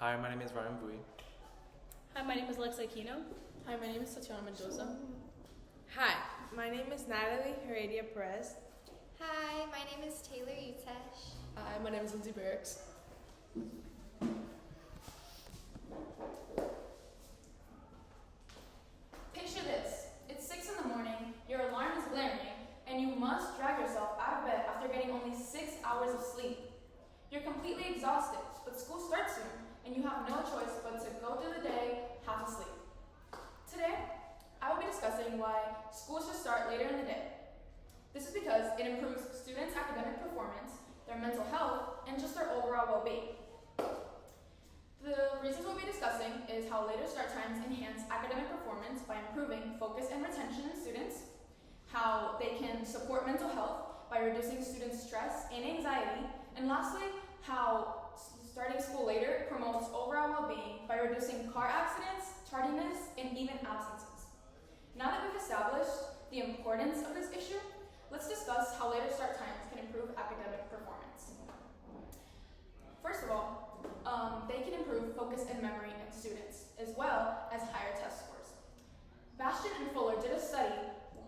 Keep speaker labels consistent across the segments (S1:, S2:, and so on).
S1: Hi, my name is Ryan Bui.
S2: Hi, my name is Lexa Aquino.
S3: Hi, my name is Tatiana Mendoza.
S4: Hi, my name is Natalie Heredia Perez.
S5: Hi, my name is Taylor Utesh.
S3: Hi, my name is Lindsay Barracks.
S6: Picture this. It's 6 in the morning, your alarm is blaring, and you must drag yourself out of bed after getting only 6 hours of sleep. You're completely exhausted, but school starts soon, and you have no choice but to go through the day half asleep. Today, I will be discussing why school should start later in the day. This is because it improves students' academic performance, their mental health, and just their overall well-being. The reasons we'll be discussing is how later start times enhance academic performance by improving focus and retention in students, how they can support mental health by reducing students' stress and anxiety, and lastly, how starting school later promotes overall well-being by reducing car accidents, tardiness, and even absences. Now that we've established the importance of this issue, let's discuss how later start times can improve academic performance. First of all, they can improve focus and memory in students, as well as higher test scores. Bastian and Fuller did a study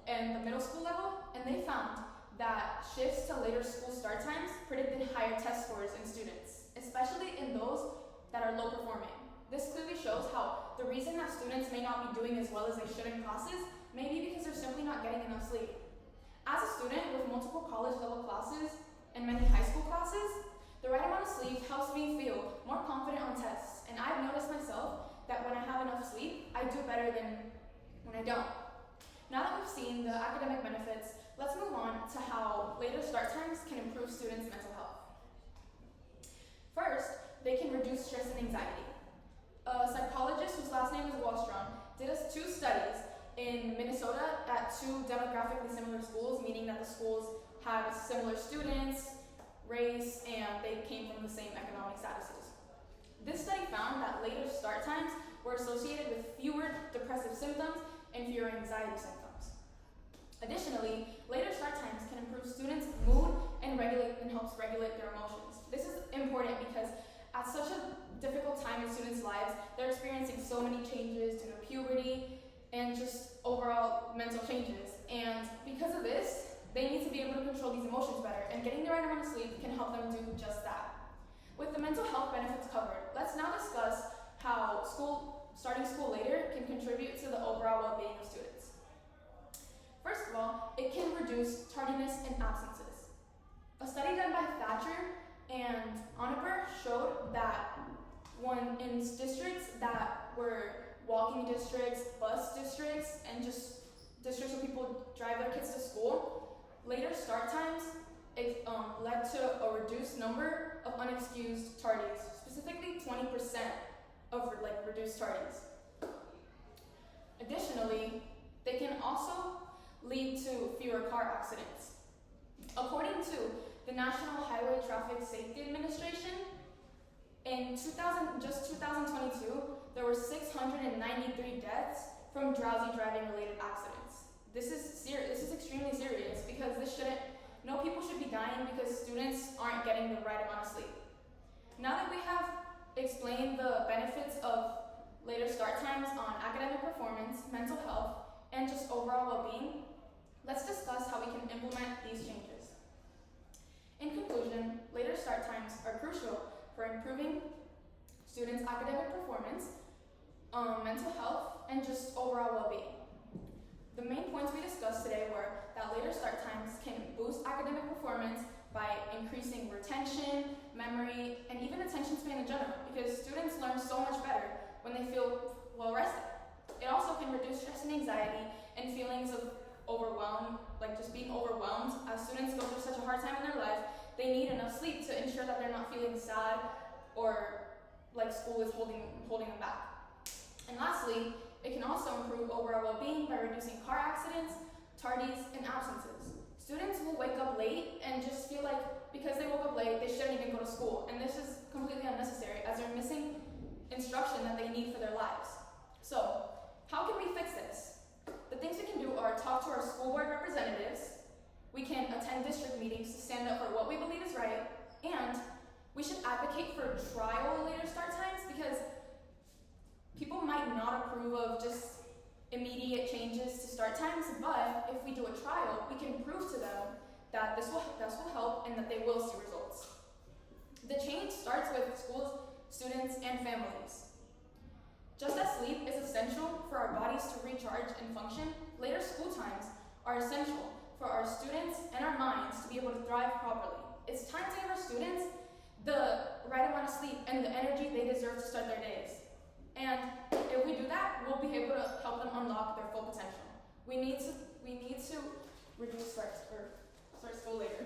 S6: in the middle school level, and they found that shifts to later school start times predicted higher test scores in students, especially in those that are low performing. This clearly shows how the reason that students may not be doing as well as they should in classes may be because they're simply not getting enough sleep. As a student with multiple college level classes and many high school classes, the right amount of sleep helps me feel more confident on tests, and I've noticed myself that when I have enough sleep, I do better than when I don't. Now that we've seen the academic benefits, let's move on to how later start times can improve students' mental health. First, they can reduce stress and anxiety. A psychologist whose last name is Wallstrom did us 2 studies in Minnesota at 2 demographically similar schools, meaning that the schools had similar students, race, and they came from the same economic statuses. This study found that later start times were associated with fewer depressive symptoms and fewer anxiety symptoms. Additionally, later start times can improve students' mood and helps regulate their emotions. This is important because at such a difficult time in students' lives, they're experiencing so many changes due to puberty and just overall mental changes. And because of this, they need to be able to control these emotions better, and getting the right amount of sleep can help them do just that. With the mental health benefits covered, let's now discuss how starting school later can contribute to the overall well-being of students. First of all, it can reduce tardiness and absences. A study done by Thatcher and Oniper showed that when in districts that were walking districts, bus districts, and just districts where people drive their kids to school, later start times led to a reduced number of unexcused tardies, specifically 20% of reduced tardies. Additionally, they can also lead to fewer car accidents. According to the National Highway Traffic Safety Administration, in 2022, there were 693 deaths from drowsy driving related accidents. This is extremely serious because no people should be dying because students aren't getting the right amount of sleep. Now that we have explained the benefits of later start times on academic performance, mental health, and just overall well-being, let's discuss how we can implement these changes. In conclusion, later start times are crucial for improving students' academic performance, mental health, and just overall well-being. The main points we discussed today were that later start times can boost academic performance by increasing retention, memory, and even attention span in general, because students learn so much better when they feel well rested. It also can reduce stress and anxiety and feelings of just being overwhelmed. As students go through such a hard time in their life, they need enough sleep to ensure that they're not feeling sad or like school is holding them back. And lastly, it can also improve overall well-being by reducing car accidents, tardies, and absences. Students will wake up late and just feel like because they woke up late, they shouldn't even go to school. And this is completely unnecessary as they're missing instruction that they need for their lives. So, how can we fix this? The things we can do are talk to our school board representatives, we can attend district meetings to stand up for what we believe is right, and we should advocate for trial later start times because immediate changes to start times, but if we do a trial, we can prove to them that this will help and that they will see results. The change starts with schools, students, and families. Just as sleep is essential for our bodies to recharge and function, later school times are essential for our students and our minds to be able to thrive properly. It's time to give our students the right amount of sleep and the energy they deserve to start their days. And if we do that, we'll be able to help them unlock their full potential. We need to reduce start school later.